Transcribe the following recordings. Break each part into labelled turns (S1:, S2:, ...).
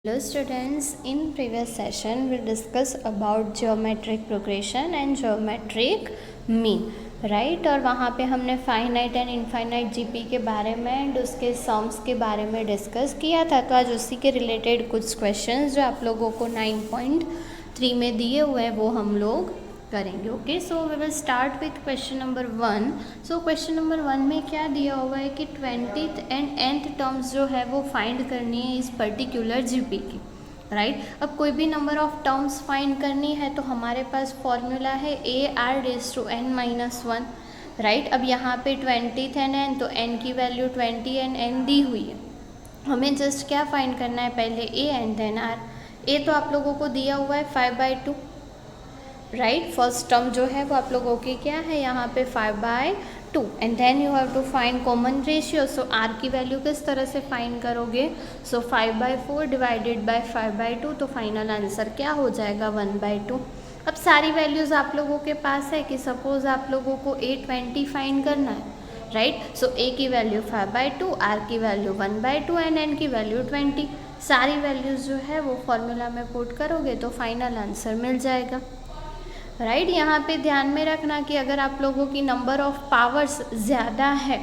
S1: Hello students, in previous session we discussed about geometric progression and geometric mean, right? और वहाँ पे हमने finite and infinite GP के बारे में एंड उसके सम्स के बारे में डिस्कस किया था। तो आज उसी के रिलेटेड कुछ क्वेश्चंस जो आप लोगों को 9.3 में दिए हुए हैं वो हम लोग करेंगे। Okay, so we will start with question number 1। So question number 1 में क्या दिया हुआ है कि 20th एंड nth टर्म्स जो है वो फाइंड करनी है इस पर्टिकुलर जीपी की, राइट? अब कोई भी नंबर ऑफ टर्म्स फाइंड करनी है तो हमारे पास फॉर्मूला है AR⁻n-1, राइट? अब यहाँ पे 20th एंड n, तो n की वैल्यू 20 एंड n दी हुई है। हमें जस्ट क्या फाइंड करना है, पहले a and then r। a तो आप लोगों को दिया हुआ है 5/2, राइट? फर्स्ट टर्म जो है वो आप लोगों की क्या है यहाँ पे 5/2 and then you have to find common ratio. So r की वैल्यू किस तरह से फाइंड करोगे? सो 5/4 डिवाइडेड बाय 5/2, तो फाइनल आंसर क्या हो जाएगा 1/2। अब सारी वैल्यूज़ आप लोगों के पास है कि सपोज आप लोगों को A20 फाइंड करना है, राइट? सो a की वैल्यू 5/2, r की वैल्यू 1/2 एंड n की वैल्यू 20। सारी वैल्यूज़ जो है वो फॉर्मूला में पुट करोगे तो फाइनल आंसर मिल जाएगा, राइट? यहाँ पे ध्यान में रखना कि अगर आप लोगों की नंबर ऑफ पावर्स ज़्यादा है,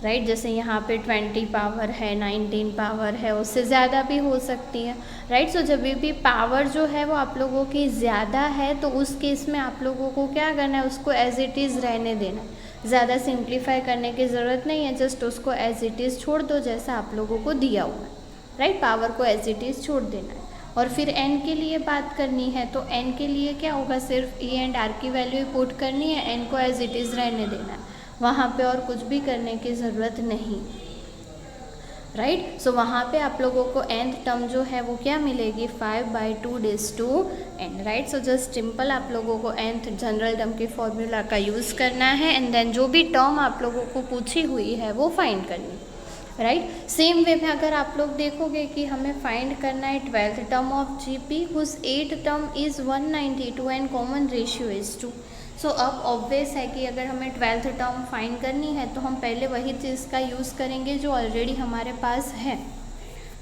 S1: राइट? जैसे यहाँ पे 20 पावर है, 19 पावर है, उससे ज़्यादा भी हो सकती है, राइट? सो जब भी पावर जो है वो आप लोगों की ज़्यादा है तो उस केस में आप लोगों को क्या करना है, उसको एज इट इज़ रहने देना है। ज़्यादा सिंप्लीफाई करने की ज़रूरत नहीं है, जस्ट उसको एज इट इज़ छोड़ दो जैसा आप लोगों को दिया हुआ है, राइट? पावर को एज इट इज़ छोड़ देना है। और फिर n के लिए बात करनी है तो n के लिए क्या होगा, सिर्फ a एंड r की वैल्यू पुट करनी है, n को एज इट इज़ रहने देना है, वहाँ पे और कुछ भी करने की ज़रूरत नहीं, राइट? सो वहाँ पे आप लोगों को nth टर्म जो है वो क्या मिलेगी 5/2 n, right? So just simple आप लोगों को nth जनरल टर्म के फॉर्मूला का यूज़ करना है एंड देन जो भी टर्म आप लोगों को पूछी हुई है वो फाइंड करनी है, राइट? सेम वे में अगर आप लोग देखोगे कि हमें फाइंड करना है 12th term of GP whose 8th term is 192 and common ratio is 2। So अब ऑब्वियस है कि अगर हमें 12th टर्म फाइंड करनी है तो हम पहले वही चीज़ का यूज़ करेंगे जो ऑलरेडी हमारे पास है,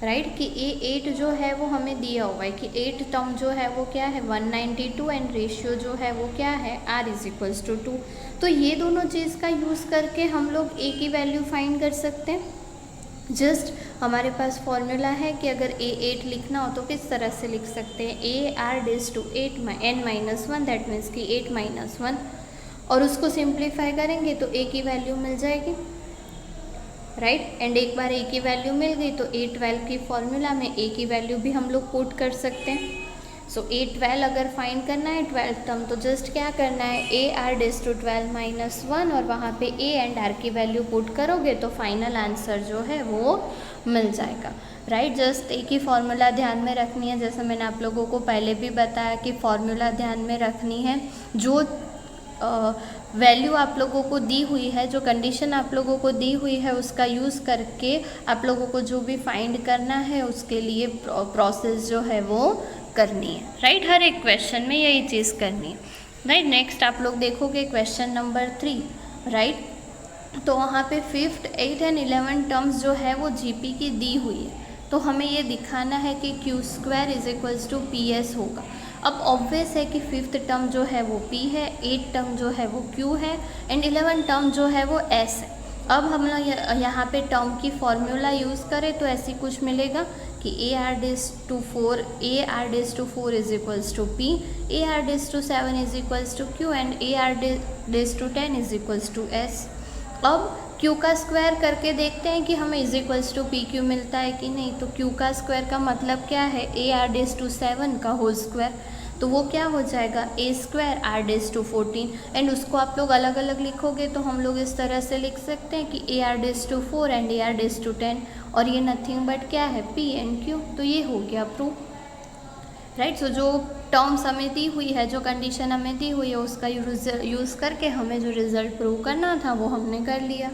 S1: राइट? कि A8 जो है वो हमें दिया हुआ है कि 8 टर्म जो है वो क्या है 192 एंड रेशियो जो है वो क्या है R=2। तो ये दोनों चीज़ का यूज़ करके हम लोग A की वैल्यू फाइंड कर सकते हैं। जस्ट हमारे पास फॉर्मूला है कि अगर A8 लिखना हो तो किस तरह से लिख सकते हैं, AR⁻n-1, दैट मीन्स कि 8-1, और उसको सिंप्लीफाई करेंगे तो A की वैल्यू मिल जाएगी, राइट? एंड एक बार A की वैल्यू मिल गई तो A12 की फॉर्मूला में A की वैल्यू भी हम लोग पुट कर सकते हैं। सो A12 अगर फाइंड करना है 12th टर्म तो जस्ट क्या करना है AR⁻12-1 और वहाँ पे A एंड R की वैल्यू पुट करोगे तो फाइनल आंसर जो है वो मिल जाएगा, राइट? जस्ट एक ही फॉर्मूला ध्यान में रखनी है, जैसे मैंने आप लोगों को पहले भी बताया कि फॉर्मूला ध्यान में रखनी है। जो वैल्यू आप लोगों को दी हुई है, जो कंडीशन आप लोगों को दी हुई है उसका यूज़ करके आप लोगों को जो भी फाइंड करना है उसके लिए प्रोसेस जो है वो करनी है, राइट? हर एक क्वेश्चन में यही चीज़ करनी है, राइट? नेक्स्ट आप लोग देखोगे क्वेश्चन नंबर 3, राइट? तो वहाँ पे 5th 8th एंड 11 टर्म्स जो है वो जीपी की दी हुई है, तो हमें ये दिखाना है कि Q² = PS होगा। अब ऑब्वियस है कि 5th टर्म जो है वो P है, 8th टर्म जो है वो Q है एंड 11 टर्म जो है वो S है। अब हम लोग यहाँ पे टर्म की फॉर्मूला यूज़ करें तो ऐसी कुछ मिलेगा कि AR⁴ = P, AR⁴ = Q and AR⁻10 = S। अब Q का स्क्वायर करके देखते हैं कि हमें = PQ मिलता है कि नहीं। तो Q का स्क्वायर का मतलब क्या है, AR⁻7 का होल स्क्वायर, तो वो क्या हो जाएगा A² R⁻14 एंड उसको आप लोग अलग अलग लिखोगे तो हम लोग इस तरह से लिख सकते हैं कि AR⁻4 एंड AR⁻10 और ये नथिंग बट क्या है P एंड Q। तो ये हो गया प्रूफ, राइट? सो जो टर्म्स हमें दी हुई है, जो कंडीशन हमें दी हुई है उसका यूज़ करके हमें जो रिज़ल्ट प्रूव करना था वो हमने कर लिया,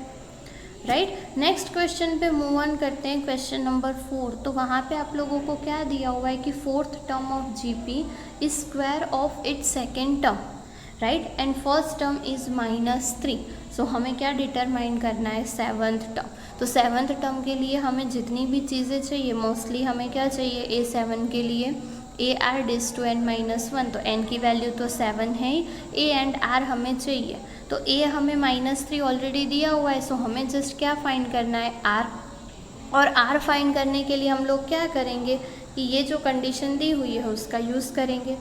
S1: राइट? नेक्स्ट क्वेश्चन पे मूव ऑन करते हैं, क्वेश्चन नंबर 4। तो वहाँ पे आप लोगों को क्या दिया हुआ है कि 4th term of GP is square of its second term, right, and first term is -3, सो हमें क्या डिटरमाइन करना है, सेवन्थ टर्म। तो सेवन्थ टर्म के लिए हमें जितनी भी चीज़ें चाहिए, मोस्टली हमें क्या चाहिए, A7 के लिए ए आर डिस टू n -1, तो n की वैल्यू तो 7 है ही, a एंड r हमें चाहिए। तो a हमें -3 ऑलरेडी दिया हुआ है, सो हमें जस्ट क्या फाइंड करना है, r। और r फाइंड करने के लिए हम लोग क्या करेंगे कि ये जो कंडीशन दी हुई है उसका यूज़ करेंगे,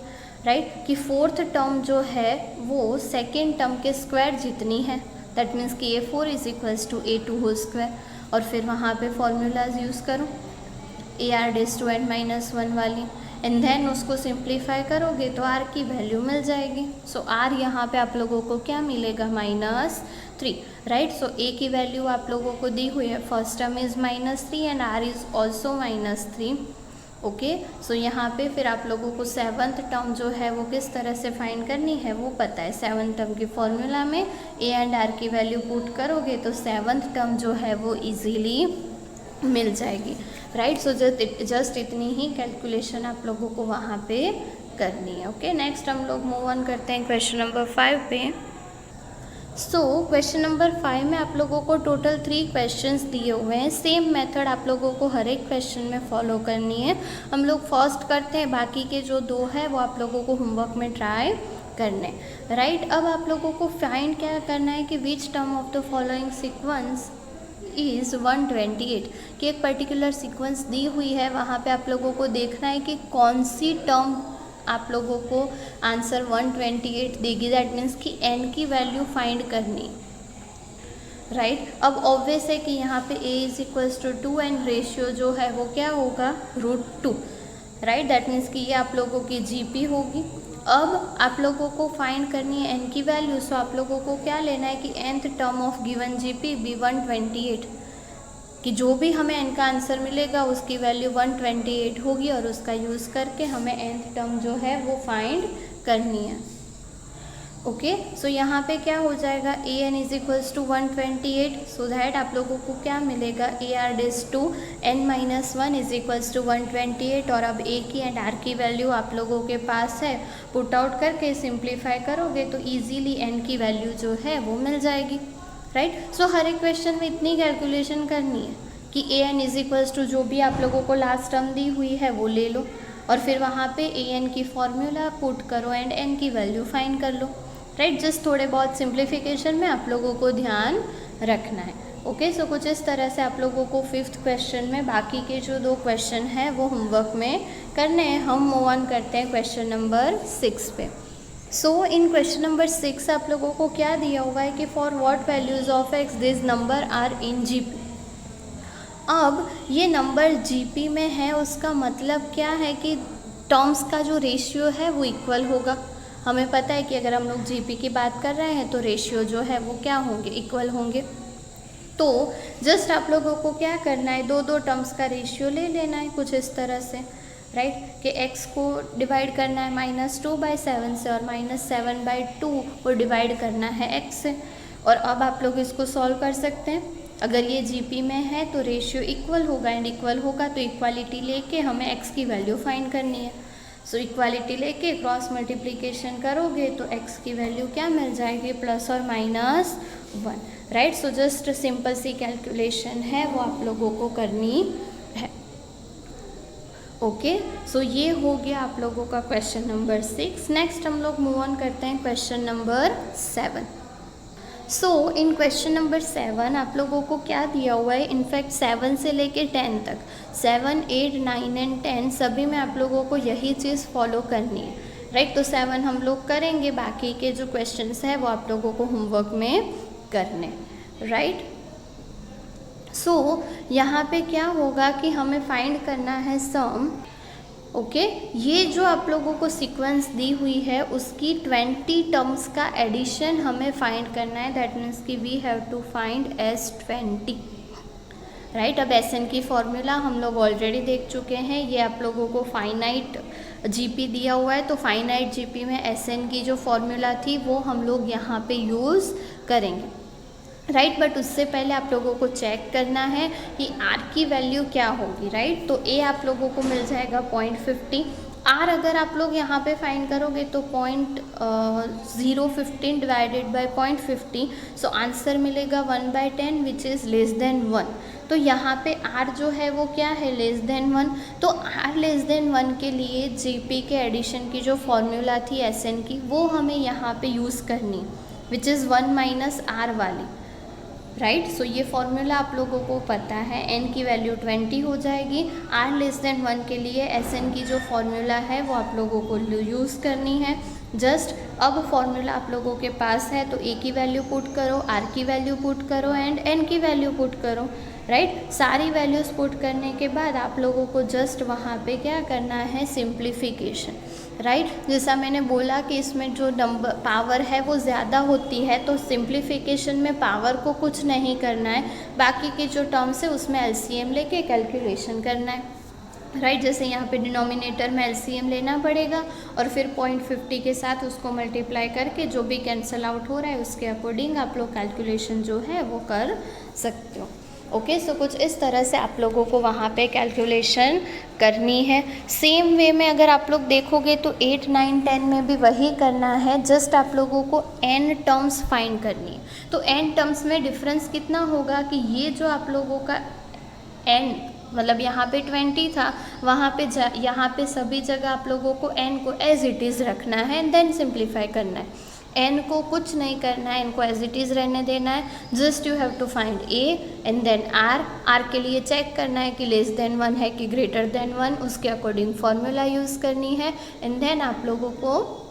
S1: राइट, कि फोर्थ टर्म जो है वो सेकेंड टर्म के स्क्वायर जितनी है, दैट मीन्स कि A4 is equals to A2 whole square. और फिर वहाँ पे फॉर्मूलाज यूज़ करो, ए आर डिस टू n -1 वाली, एंड देन उसको सिंप्लीफाई करोगे तो r की वैल्यू मिल जाएगी। सो r यहाँ पे आप लोगों को क्या मिलेगा, -3, राइट। सो a की वैल्यू आप लोगों को दी हुई है, first term is -3 and r is also -3, okay. So यहाँ पे फिर आप लोगों को सेवन्थ टर्म जो है वो किस तरह से फाइंड करनी है वो पता है। सेवन्थ टर्म की फॉर्मूला में a एंड r की वैल्यू पुट करोगे तो सेवन्थ टर्म जो है वो इजीली मिल जाएगी, राइट। सो जस्ट इतनी ही कैलकुलेशन आप लोगों को वहाँ पे करनी है, ओके। नेक्स्ट हम लोग मूव ऑन करते हैं क्वेश्चन नंबर 5 पे। सो क्वेश्चन नंबर 5 में आप लोगों को टोटल 3 क्वेश्चंस दिए हुए हैं। सेम मेथड आप लोगों को हर एक क्वेश्चन में फॉलो करनी है। हम लोग फर्स्ट करते हैं, बाकी के जो 2 है वो आप लोगों को होमवर्क में ट्राई करने, राइट। अब आप लोगों को फाइंड क्या करना है कि which term of the following sequence is 128, कि एक पर्टिकुलर सीक्वेंस दी हुई है, वहाँ पे आप लोगों को देखना है कि कौन सी टर्म आप लोगों को आंसर 128 देगी, दैट मीन्स कि n की वैल्यू फाइंड करनी, राइट। अब ऑब्वियस है कि यहाँ पे a is equals to 2 and ratio जो है वो क्या होगा, √2, राइट। दैट मीन्स कि ये आप लोगों की GP होगी। अब आप लोगों को फाइंड करनी है n की वैल्यू, सो आप लोगों को क्या लेना है कि nth term of given GP भी 128, कि जो भी हमें n का आंसर मिलेगा उसकी वैल्यू 128 होगी, और उसका यूज़ करके हमें nth टर्म जो है वो फाइंड करनी है, ओके। सो यहाँ पे क्या हो जाएगा, an is equals to 128, so that आप लोगों को क्या मिलेगा, ए आर डिस to n -1 is equals to 128, और अब a की एंड r की वैल्यू आप लोगों के पास है, पुट आउट करके सिंप्लीफाई करोगे तो ईजीली n की वैल्यू जो है वो मिल जाएगी, राइट। सो हर एक क्वेश्चन में इतनी कैलकुलेशन करनी है कि an इज इक्वल्स टू जो भी आप लोगों को लास्ट टर्म दी हुई है वो ले लो, और फिर वहाँ पे an की फॉर्मूला पुट करो एंड n की वैल्यू फाइंड कर लो, राइट। जस्ट थोड़े बहुत सिंप्लीफिकेशन में आप लोगों को ध्यान रखना है, ओके। सो कुछ इस तरह से आप लोगों को 5th क्वेश्चन में बाकी के जो 2 क्वेश्चन हैं वो होमवर्क में करने हैं। हम मूव ऑन करते हैं क्वेश्चन नंबर 6 पे। सो इन क्वेश्चन नंबर 6 आप लोगों को क्या दिया हुआ है कि for what values of x this number are in GP। अब ये नंबर GP में है, उसका मतलब क्या है कि टर्म्स का जो रेशियो है वो इक्वल होगा। हमें पता है कि अगर हम लोग GP की बात कर रहे हैं तो रेशियो जो है वो क्या होंगे, इक्वल होंगे। तो जस्ट आप लोगों को क्या करना है, 2 टर्म्स का रेशियो ले लेना है कुछ इस तरह से, राइट, कि x को डिवाइड करना है -2/7 से, और -7/2 को डिवाइड करना है x से। और अब आप लोग इसको सॉल्व कर सकते हैं। अगर ये GP में है तो रेशियो इक्वल होगा, एंड इक्वल होगा तो इक्वालिटी लेके हमें x की वैल्यू फाइंड करनी है। सो इक्वालिटी लेके क्रॉस मल्टीप्लिकेशन करोगे तो x की वैल्यू क्या मिल जाएगी, +or -1, right. So just simple सी कैलकुलेशन है वो आप लोगों को करनी है, ओके। सो ये हो गया आप लोगों का क्वेश्चन नंबर 6। नेक्स्ट हम लोग मूव ऑन करते हैं क्वेश्चन नंबर 7। सो इन क्वेश्चन नंबर 7 आप लोगों को क्या दिया हुआ है, इनफैक्ट 7 से लेके 10 तक, 7, 8, 9 एंड 10 सभी में आप लोगों को यही चीज़ फॉलो करनी है, राइट। तो 7 हम लोग करेंगे, बाकी के जो क्वेश्चंस है वो आप लोगों को होमवर्क में करने, राइट। सो यहाँ पे क्या होगा कि हमें फाइंड करना है सम, ओके। ये जो आप लोगों को सीक्वेंस दी हुई है उसकी 20 टर्म्स का एडिशन हमें फाइंड करना है, दैट मीन्स कि we have to find S20, right. अब SN की फॉर्मूला हम लोग ऑलरेडी देख चुके हैं, ये आप लोगों को फाइनाइट GP दिया हुआ है, तो फाइनाइट GP में SN की जो फॉर्मूला थी वो हम लोग यहाँ पे यूज़ करेंगे, राइट। बट उससे पहले आप लोगों को चेक करना है कि R की वैल्यू क्या होगी, राइट। तो A आप लोगों को मिल जाएगा 0.50, आर अगर आप लोग यहाँ पे फाइंड करोगे तो 0.015 डिवाइडेड बाय 0.50, सो आंसर मिलेगा 1/10 विच इज़ लेस देन 1। तो यहाँ पे आर जो है वो क्या है, लेस देन 1। तो आर लेस देन 1 के लिए जीपी के एडिशन की जो फॉर्मूला थी एसएन की, वो हमें यहाँ पे यूज़ करनी, विच इज़ 1 माइनस आर वाली, राइट। सो ये फॉर्मूला आप लोगों को पता है, एन की वैल्यू 20 हो जाएगी। आर लेस देन 1 के लिए एस एन की जो फॉर्मूला है वो आप लोगों को यूज़ करनी है। जस्ट अब फॉर्मूला आप लोगों के पास है तो ए की वैल्यू पुट करो, आर की वैल्यू पुट करो एंड एन की वैल्यू पुट करो, राइट। सारी वैल्यूज़ पुट करने के बाद आप लोगों को जस्ट वहाँ पे क्या करना है, सिंप्लीफिकेशन, राइट। जैसा मैंने बोला कि इसमें जो नंबर पावर है वो ज़्यादा होती है, तो सिंप्लीफिकेशन में पावर को कुछ नहीं करना है, बाकी के जो टर्म्स है उसमें एलसीएम लेके कैलकुलेशन करना है, राइट। जैसे यहाँ पे डिनोमिनेटर में एलसीएम लेना पड़ेगा और फिर 0.50 के साथ उसको मल्टीप्लाई करके जो भी कैंसिल आउट हो रहा है उसके अकॉर्डिंग आप लोग कैलकुलेशन जो है वो कर सकते हो। ओके, सो कुछ इस तरह से आप लोगों को वहाँ पे कैलकुलेशन करनी है। सेम वे में अगर आप लोग देखोगे तो 8, 9, 10 में भी वही करना है, जस्ट आप लोगों को n टर्म्स फाइंड करनी है। तो n टर्म्स में डिफरेंस कितना होगा कि ये जो आप लोगों का n मतलब यहाँ पे 20 था, वहाँ पे यहाँ पे सभी जगह आप लोगों को n को एज इट इज़ रखना है एंड देन सिंप्लीफाई करना है। n को कुछ नहीं करना है, n को एज इट इज़ रहने देना है। Just you have to find a and then r के लिए चेक करना है कि लेस देन 1 है कि ग्रेटर देन 1, उसके अकॉर्डिंग फॉर्मूला यूज़ करनी है एंड देन आप लोगों को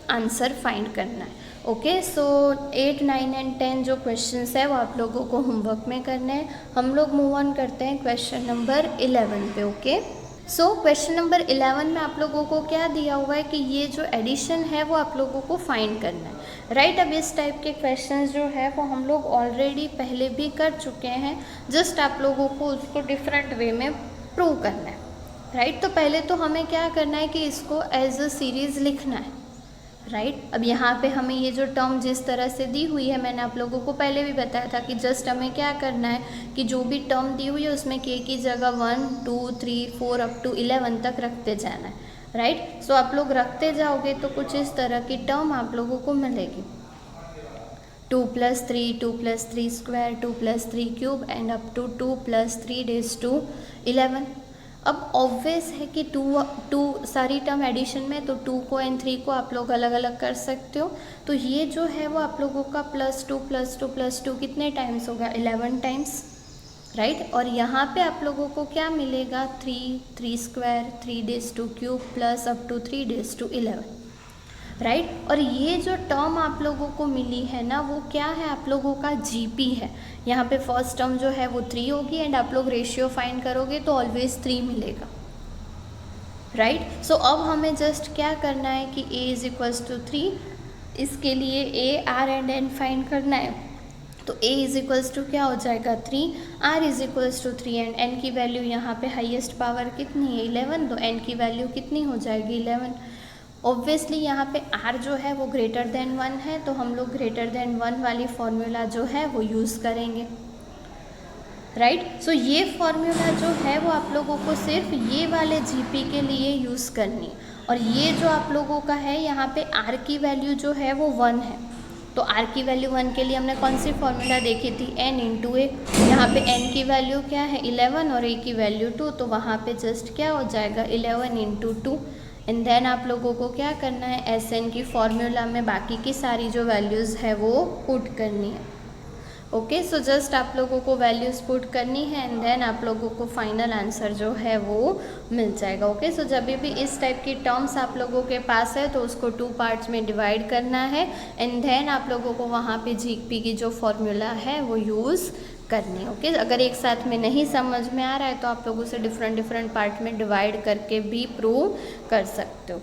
S1: आंसर फाइंड करना है। ओके, सो 8, 9 एंड 10 जो क्वेश्चंस है वो आप लोगों को होमवर्क में करने हैं। हम लोग मूव ऑन करते हैं क्वेश्चन नंबर 11 पे। ओके, सो क्वेश्चन नंबर 11 में आप लोगों को क्या दिया हुआ है कि ये जो एडिशन है वो आप लोगों को फाइंड करना है, राइट। अब इस टाइप के क्वेश्चंस जो है वो हम लोग ऑलरेडी पहले भी कर चुके हैं, जस्ट आप लोगों को उसको डिफरेंट वे में प्रूव करना है, राइट। तो पहले तो हमें क्या करना है कि इसको एज अ सीरीज़ लिखना है, राइट। अब यहाँ पे हमें ये जो टर्म जिस तरह से दी हुई है, मैंने आप लोगों को पहले भी बताया था कि जस्ट हमें क्या करना है कि जो भी टर्म दी हुई है उसमें k की जगह 1, 2, 3, 4 अप टू 11 तक रखते जाना है, राइट। सो आप लोग रखते जाओगे तो कुछ इस तरह की टर्म आप लोगों को मिलेगी, 2 + 3, 2 + 3 square, 2 + 3 cube and up to 2 + 3 raise to 11। अब ऑब्वियस है कि टू सारी टर्म एडिशन में, तो 2 को एंड 3 को आप लोग अलग अलग कर सकते हो। तो ये जो है वो आप लोगों का +2 + 2 + 2 कितने टाइम्स होगा, 11 टाइम्स, राइट। और यहाँ पे आप लोगों को क्या मिलेगा, 3 square, 3 raise to cube plus up to 3 raise to 11, right. और ये जो टर्म आप लोगों को मिली है ना, वो क्या है, आप लोगों का जीपी है। यहाँ पे फर्स्ट टर्म जो है वो 3 होगी एंड आप लोग रेशियो फाइंड करोगे तो ऑलवेज 3 मिलेगा, राइट। सो अब हमें जस्ट क्या करना है कि a = 3, इसके लिए a, r and n find करना है। तो a क्या हो जाएगा 3, r = 3 एंड n की वैल्यू यहाँ पे हाईएस्ट पावर कितनी है 11, तो n की वैल्यू कितनी हो जाएगी 11। ऑब्वियसली यहाँ पे r जो है वो ग्रेटर देन 1 है, तो हम लोग ग्रेटर देन 1 वाली फॉर्मूला जो है वो यूज़ करेंगे, राइट। सो ये फॉर्मूला जो है वो आप लोगों को सिर्फ ये वाले जीपी के लिए यूज़ करनी है। और ये जो आप लोगों का है यहाँ पे r की वैल्यू जो है वो 1 है, तो r की वैल्यू 1 के लिए हमने कौन सी फॉर्मूला देखी थी, n × a। यहाँ पे n की वैल्यू क्या है 11 और a की वैल्यू 2, तो वहाँ पे जस्ट क्या हो जाएगा 11 × 2 एंड देन आप लोगों को क्या करना है, एस एन की फॉर्मूला में बाकी की सारी जो वैल्यूज़ है वो पुट करनी है। ओके, सो जस्ट आप लोगों को वैल्यूज़ पुट करनी है एंड देन आप लोगों को फाइनल आंसर जो है वो मिल जाएगा। ओके, सो जब भी इस टाइप की टर्म्स आप लोगों के पास है तो उसको 2 पार्ट्स में डिवाइड करना है एंड देन आप लोगों को वहाँ पे जीपी की जो फॉर्मूला है वो यूज़ करनी है। ओके, अगर एक साथ में नहीं समझ में आ रहा है तो आप लोगों से डिफरेंट पार्ट में डिवाइड करके भी प्रूव कर सकते हो।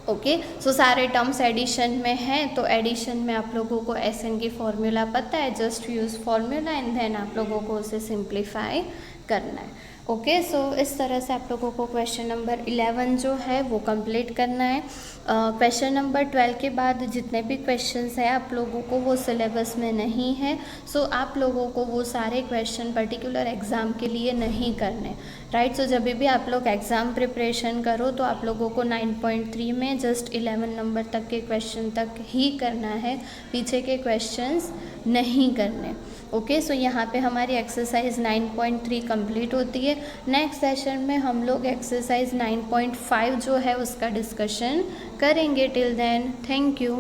S1: ओके, सो सारे टर्म्स एडिशन में हैं, तो एडिशन में आप लोगों को एस एन की फॉर्मूला पता है, just use formula and then आप लोगों को उसे सिंप्लीफाई करना है। ओके, सो इस तरह से आप लोगों को क्वेश्चन नंबर 11 जो है वो कंप्लीट करना है। क्वेश्चन नंबर 12 के बाद जितने भी क्वेश्चंस हैं आप लोगों को वो सिलेबस में नहीं है, सो आप लोगों को वो सारे क्वेश्चन पर्टिकुलर एग्ज़ाम के लिए नहीं करने, राइट। सो जब भी आप लोग एग्ज़ाम प्रिपरेशन करो तो आप लोगों को 9.3 में जस्ट 11 नंबर तक के क्वेश्चन तक ही करना है, पीछे के क्वेश्चंस नहीं करने। ओके, सो यहाँ पे हमारी एक्सरसाइज 9.3 कंप्लीट होती है। नेक्स्ट सेशन में हम लोग एक्सरसाइज 9.5 जो है उसका डिस्कशन करेंगे। Till then, thank you.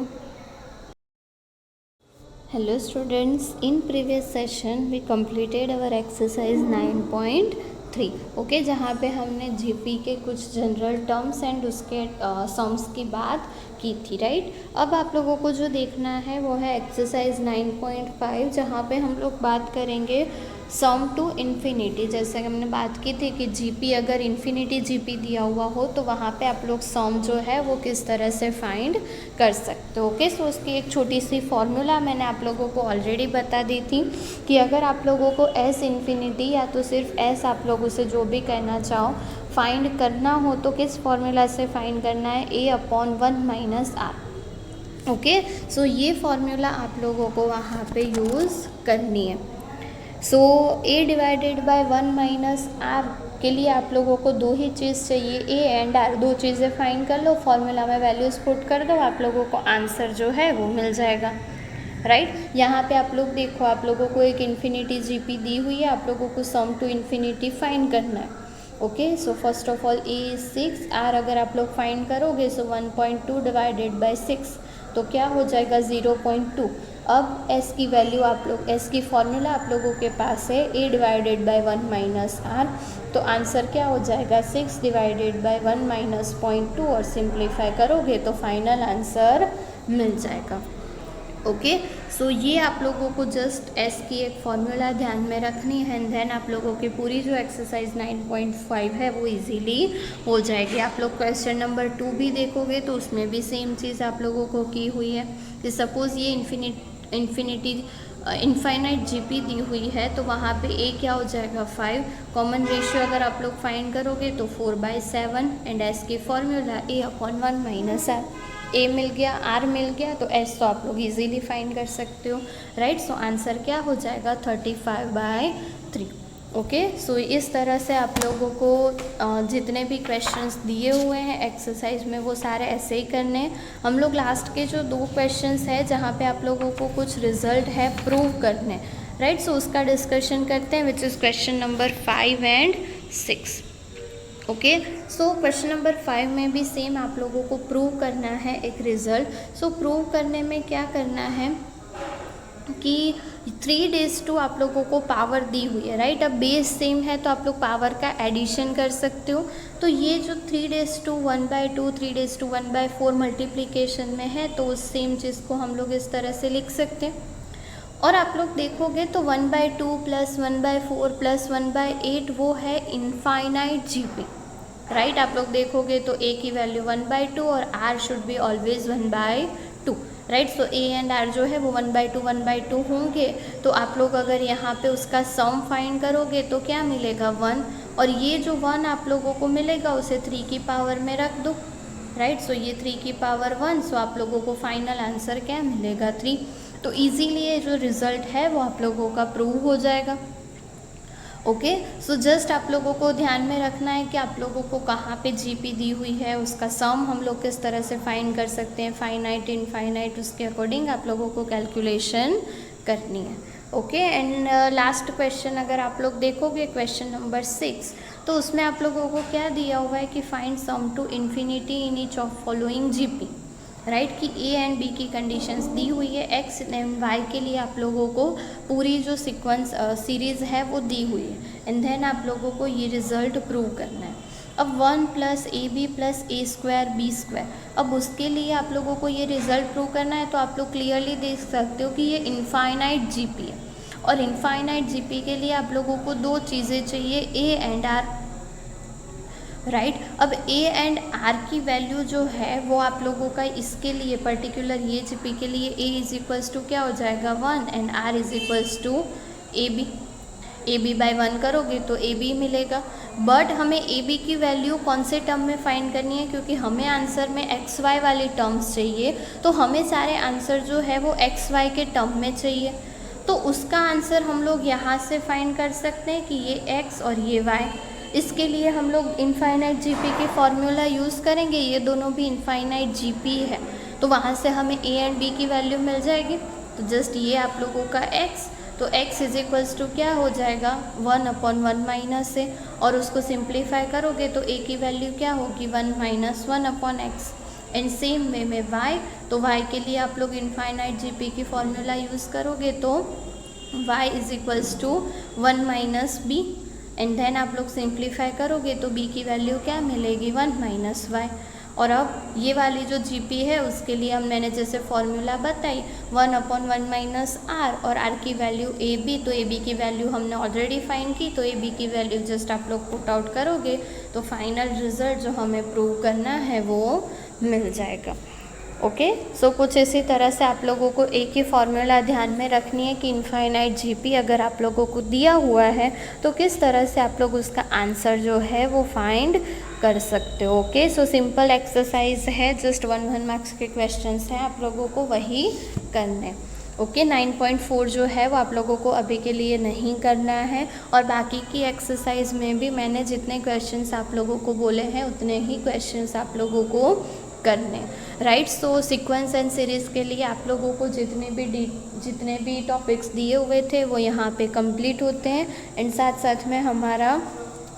S1: Hello students, in previous session we completed our exercise 9.3। Okay, जहाँ पे हमने जीपी के कुछ जनरल टर्म्स एंड उसके सम्स की बात की थी, राइट। अब आप लोगों को जो देखना है वो है एक्सरसाइज 9.5, जहाँ पे हम लोग बात करेंगे सम टू इन्फिनिटी। जैसे हमने बात की थी कि जीपी अगर इन्फिनिटी जीपी दिया हुआ हो तो वहाँ पे आप लोग सम जो है वो किस तरह से फाइंड कर सकते हो। ओके, सो उसकी एक छोटी सी फॉर्मूला मैंने आप लोगों को ऑलरेडी बता दी थी कि अगर आप लोगों को एस इन्फिनिटी या तो सिर्फ एस आप लोगों से जो भी कहना चाहो फाइंड करना हो तो किस फॉर्मूला से फाइंड करना है, a/1 - r। ओके, सो ये फॉर्मूला आप लोगों को वहाँ पे यूज़ करनी है। सो a/1 - r के लिए आप लोगों को दो ही चीज़ चाहिए, a एंड r, दो चीज़ें फाइंड कर लो, फॉर्मूला में वैल्यूज़ पुट कर दो, आप लोगों को आंसर जो है वो मिल जाएगा, राइट। यहाँ पे आप लोग देखो, आप लोगों को एक इन्फिनिटी जीपी दी हुई है, आप लोगों को सम टू इन्फिनिटी फाइंड करना है। Okay, so first of all a is 6, r अगर आप लोग फाइंड करोगे सो 1.2 / 6 तो क्या हो जाएगा 0.2। अब s की वैल्यू आप लोग, s की फॉर्मूला आप लोगों के पास है a/1 - r, तो आंसर क्या हो जाएगा 6/1 - 0.2 और सिंप्लीफाई करोगे तो फाइनल आंसर मिल जाएगा। ओके, सो ये आप लोगों को जस्ट एस की एक फॉर्मूला ध्यान में रखनी है एंड देन आप लोगों की पूरी जो एक्सरसाइज 9.5 है वो इजीली हो जाएगी। आप लोग क्वेश्चन नंबर 2 भी देखोगे तो उसमें भी सेम चीज़ आप लोगों को की हुई है कि सपोज़ ये इनफाइनाइट जीपी दी हुई है तो वहाँ पे a क्या हो जाएगा 5, कॉमन रेशियो अगर आप लोग फाइंड करोगे तो 4/7 एंड s की फॉर्मूला a/1 - r। a मिल गया, r मिल गया, तो s तो आप लोग इजीली फाइंड कर सकते हो, राइट। सो आंसर क्या हो जाएगा 35/3। ओके, सो इस तरह से आप लोगों को जितने भी क्वेश्चंस दिए हुए हैं एक्सरसाइज में वो सारे ऐसे ही करने हैं। हम लोग लास्ट के जो 2 क्वेश्चंस हैं जहाँ पे आप लोगों को कुछ रिजल्ट है प्रूव करने, राइट। सो उसका डिस्कशन करते हैं which is question number 5 and 6। Okay, so question number 5 में भी सेम आप लोगों को प्रूव करना है एक रिज़ल्ट। सो प्रूव करने में क्या करना है कि 3/2 आप लोगों को पावर दी हुई है, राइट। अब बेस सेम है तो आप लोग पावर का एडिशन कर सकते हो। तो ये जो 3/1/2, 3/1/4 मल्टीप्लिकेशन में है तो उस सेम चीज़ को हम लोग इस तरह से लिख सकते हैं। और आप लोग देखोगे तो 1/2 + 1/4 + 1/8 वो है इनफाइनाइट जीपी, राइट। आप लोग देखोगे तो a की वैल्यू 1/2 और r should be always 1/2, right. So a and r जो है वो 1/2 1/2 होंगे। तो आप लोग अगर यहाँ पे उसका सम फाइंड करोगे तो क्या मिलेगा 1, और ये जो 1 आप लोगों को मिलेगा उसे 3 की पावर में रख दो, राइट। सो ये 3 की पावर 1, सो आप लोगों को फाइनल आंसर क्या मिलेगा 3। तो इजीली ये जो रिज़ल्ट है वो आप लोगों का प्रूव हो जाएगा। ओके, सो जस्ट आप लोगों को ध्यान में रखना है कि आप लोगों को कहाँ पे जीपी दी हुई है, उसका सम हम लोग किस तरह से फाइंड कर सकते हैं, फाइनाइट इनफाइनाइट, उसके अकॉर्डिंग आप लोगों को कैलकुलेशन करनी है। ओके, एंड लास्ट क्वेश्चन अगर आप लोग देखोगे क्वेश्चन नंबर 6 तो उसमें आप लोगों को क्या दिया हुआ है कि find sum to infinity in each of following GP, right. कि a एंड b की कंडीशंस दी हुई है, x एंड y के लिए आप लोगों को पूरी जो सीक्वेंस सीरीज़ है वो दी हुई है एंड देन आप लोगों को ये रिज़ल्ट प्रूव करना है। अब 1 + ab + a² b², अब उसके लिए आप लोगों को ये रिज़ल्ट प्रूव करना है। तो आप लोग क्लियरली देख सकते हो कि ये इनफाइनाइट जीपी है और इनफाइनाइट जीपी के लिए आप लोगों को दो चीज़ें चाहिए, a एंड r, राइट। अब a एंड r की वैल्यू जो है वो आप लोगों का इसके लिए पर्टिकुलर ये जीपी के लिए a = क्या हो जाएगा 1 and r = ab, a b by 1 करोगे तो ए बी मिलेगा। बट हमें ए बी की वैल्यू कौन से टर्म में फाइंड करनी है, क्योंकि हमें आंसर में एक्स वाई वाली टर्म्स चाहिए, तो हमें सारे आंसर जो है वो एक्स वाई के टर्म में चाहिए। तो उसका आंसर हम लोग यहाँ से फाइंड कर सकते हैं कि ये एक्स और ये वाई। इसके लिए हम लोग इनफाइनाइट जीपी की फॉर्मूला यूज़ करेंगे, ये दोनों भी इनफाइनाइट जीपी है, तो वहाँ से हमें ए एंड बी की वैल्यू मिल जाएगी। तो जस्ट ये आप लोगों का x, तो x इज इक्वल्स टू क्या हो जाएगा 1/1 माइनस है, और उसको सिंप्लीफाई करोगे तो a की वैल्यू क्या होगी 1 minus 1/x। And same way में y, तो y के लिए आप लोग इनफाइनाइट जीपी की फॉर्मूला यूज़ करोगे तो y is equals to 1 minus b, and then आप लोग सिंप्लीफाई करोगे तो b की वैल्यू क्या मिलेगी 1 माइनस वाई। और अब ये वाली जो जीपी है उसके लिए मैंने जैसे फॉर्मूला बताई 1/1 माइनस आर, और आर की वैल्यू ए बी, तो ए बी की वैल्यू हमने ऑलरेडी फाइंड की, तो ए बी की वैल्यू जस्ट आप लोग पुट आउट करोगे तो फाइनल रिजल्ट जो हमें प्रूव करना है वो मिल जाएगा। ओके, सो कुछ इसी तरह से आप लोगों को एक ही फॉर्मूला ध्यान में रखनी है कि इनफाइनाइट जीपी अगर आप लोगों को दिया हुआ है तो किस तरह से आप लोग उसका आंसर जो है वो फाइंड कर सकते हो। ओके, सो सिंपल एक्सरसाइज है, जस्ट 1 मार्क्स के क्वेश्चंस हैं, आप लोगों को वही करने। ओके, 9.4 जो है वो आप लोगों को अभी के लिए नहीं करना है, और बाकी की एक्सरसाइज में भी मैंने जितने क्वेश्चंस आप लोगों को बोले हैं उतने ही क्वेश्चंस आप लोगों को करने, right. So sequence and series के लिए आप लोगों को जितने भी टॉपिक्स दिए हुए थे वो यहाँ पे कंप्लीट होते हैं, एंड साथ साथ में हमारा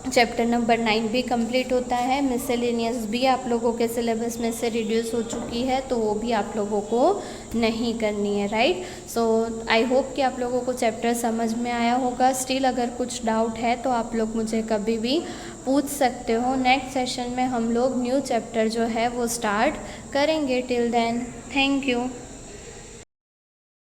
S1: चैप्टर नंबर 9 भी कंप्लीट होता है। मिसलेनियस भी आप लोगों के सिलेबस में से रिड्यूस हो चुकी है, तो वो भी आप लोगों को नहीं करनी है, राइट। सो आई होप कि आप लोगों को चैप्टर समझ में आया होगा। स्टिल अगर कुछ डाउट है तो आप लोग मुझे कभी भी पूछ सकते हो। नेक्स्ट सेशन में हम लोग न्यू चैप्टर जो है वो स्टार्ट करेंगे। Till then, thank you.